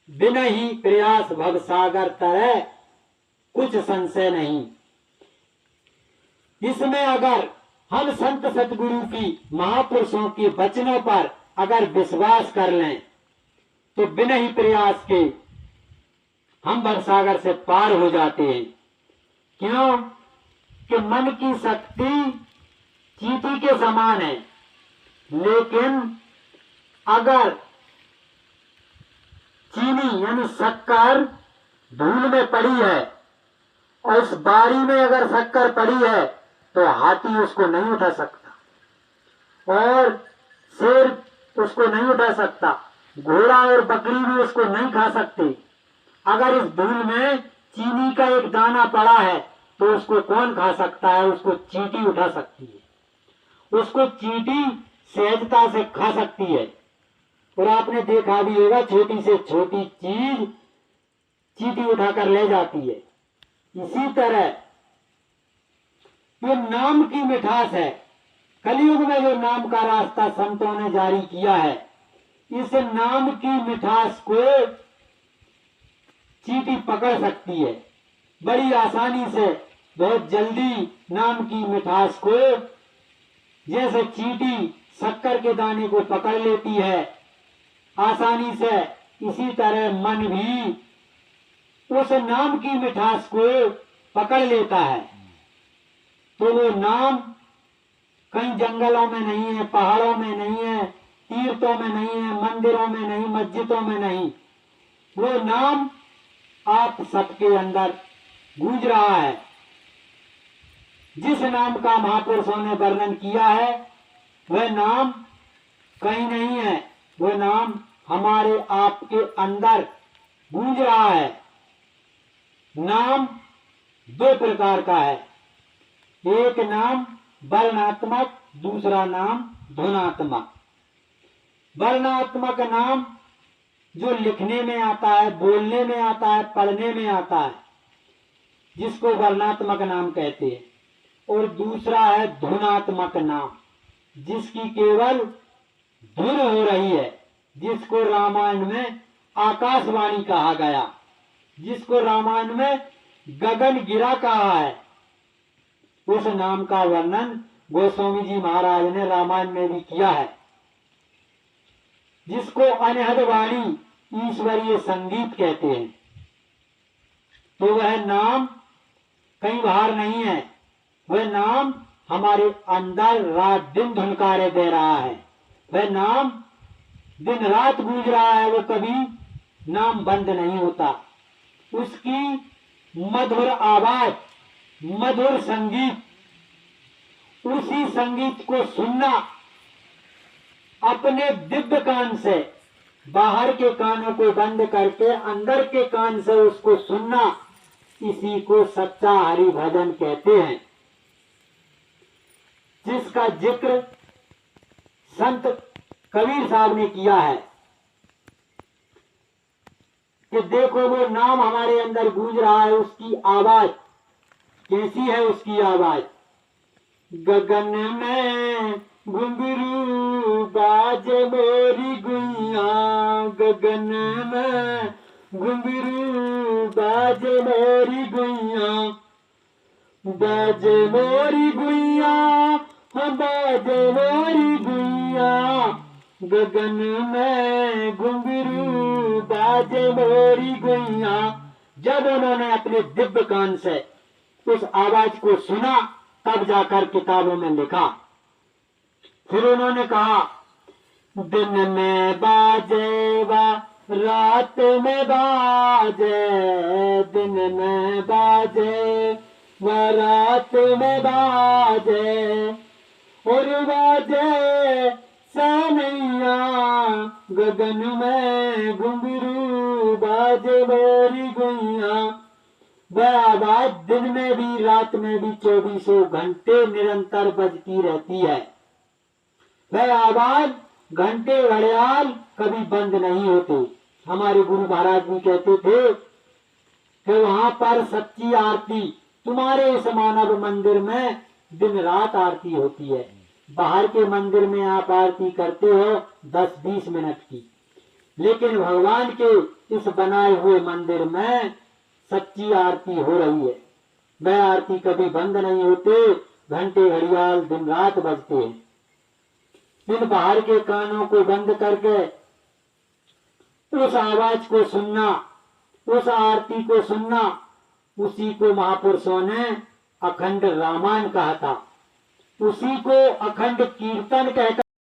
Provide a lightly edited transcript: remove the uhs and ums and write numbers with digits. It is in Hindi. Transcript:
बिना ही प्रयास भव सागर तरह कुछ संशय नहीं। इसमें अगर हम संत सतगुरु की महापुरुषों के वचनों पर अगर विश्वास कर लें तो बिना ही प्रयास के हम भवसागर से पार हो जाते हैं। क्यों कि मन की शक्ति चींटी के समान है, लेकिन अगर चीनी यानी शक्कर धूल में पड़ी है और उस बारी में अगर शक्कर पड़ी है तो हाथी उसको नहीं उठा सकता और शेर उसको नहीं उठा सकता, घोड़ा और बकरी भी उसको नहीं खा सकती। अगर इस धूल में चीनी का एक दाना पड़ा है तो उसको कौन खा सकता है? उसको चींटी उठा सकती है, उसको चींटी सहजता से खा सकती है। और आपने देखा भी होगा छोटी से छोटी चीज चींटी उठाकर ले जाती है। इसी तरह ये नाम की मिठास है। कलयुग में जो नाम का रास्ता संतों ने जारी किया है, इस नाम की मिठास को चींटी पकड़ सकती है बड़ी आसानी से, बहुत जल्दी नाम की मिठास को। जैसे चींटी शक्कर के दाने को पकड़ लेती है आसानी से, इसी तरह मन भी उस नाम की मिठास को पकड़ लेता है। तो वो नाम कहीं जंगलों में नहीं है, पहाड़ों में नहीं है, तीर्थों में नहीं है, मंदिरों में नहीं, मस्जिदों में नहीं। वो नाम आप सबके अंदर गूंज रहा है। जिस नाम का महापुरुषों ने वर्णन किया है वह नाम कहीं नहीं है, वह नाम हमारे आपके अंदर गूंज रहा है। नाम दो प्रकार का है, एक नाम वर्णात्मक, दूसरा नाम ध्वनात्मक। वर्णात्मक नाम जो लिखने में आता है, बोलने में आता है, पढ़ने में आता है, जिसको वर्णात्मक नाम कहते हैं। और दूसरा है धुनात्मक नाम, जिसकी केवल धुन हो रही है, जिसको रामायण में आकाशवाणी कहा गया, जिसको रामायण में गगन गिरा कहा है। उस नाम का वर्णन गोस्वामी जी महाराज ने रामायण में भी किया है, जिसको अनहद वाणी ईश्वरीय संगीत कहते हैं। तो वह नाम कहीं बाहर नहीं है, वह नाम हमारे अंदर रात दिन धुनकारे दे रहा है। वह नाम दिन रात गूंज रहा है, वो कभी नाम बंद नहीं होता। उसकी मधुर आवाज, मधुर संगीत, उसी संगीत को सुनना अपने दिव्य कान से, बाहर के कानों को बंद करके अंदर के कान से उसको सुनना, इसी को सच्चा हरि भजन कहते हैं। जिसका जिक्र संत कबीर साहब ने किया है कि देखो वो नाम हमारे अंदर गूंज रहा है, उसकी आवाज कैसी है? उसकी आवाज गगन में घुंघरू बाजे मोरी गुइया, गगन में घुंघरू बाजे मोरी गुइया, बाजे मोरी गुइया, हम बाजे मोरी गुइया, गगन में घुंघरू बाजे मोरी गुइया। जब उन्होंने अपने दिव्य कान से उस आवाज को सुना तब जाकर किताबों में लिखा। फिर उन्होंने कहा दिन में बाजेगा रात में बाजे, दिन में बाजे व रात में बाजे, और बाजे सनैया गगन में घुंघरू बाजे मोरी गुइया। वह आवाज दिन में भी रात में भी 24 घंटे निरंतर बजती रहती है। वह आवाज घंटे घड़ियाल कभी बंद नहीं होते। हमारे गुरु महाराज भी कहते थे कि वहां पर सच्ची आरती तुम्हारे इस मानव मंदिर में दिन रात आरती होती है। बाहर के मंदिर में आप आरती करते हो 10-20 मिनट की, लेकिन भगवान के इस बनाए हुए मंदिर में सच्ची आरती हो रही है। वह आरती कभी बंद नहीं होते, घंटे घड़ियाल दिन रात बजते हैं। इन बाहर के कानों को बंद करके उस आवाज को सुनना, उस आरती को सुनना, उसी को महापुरुषों ने अखंड रामायण कहा था, उसी को अखंड कीर्तन कहकर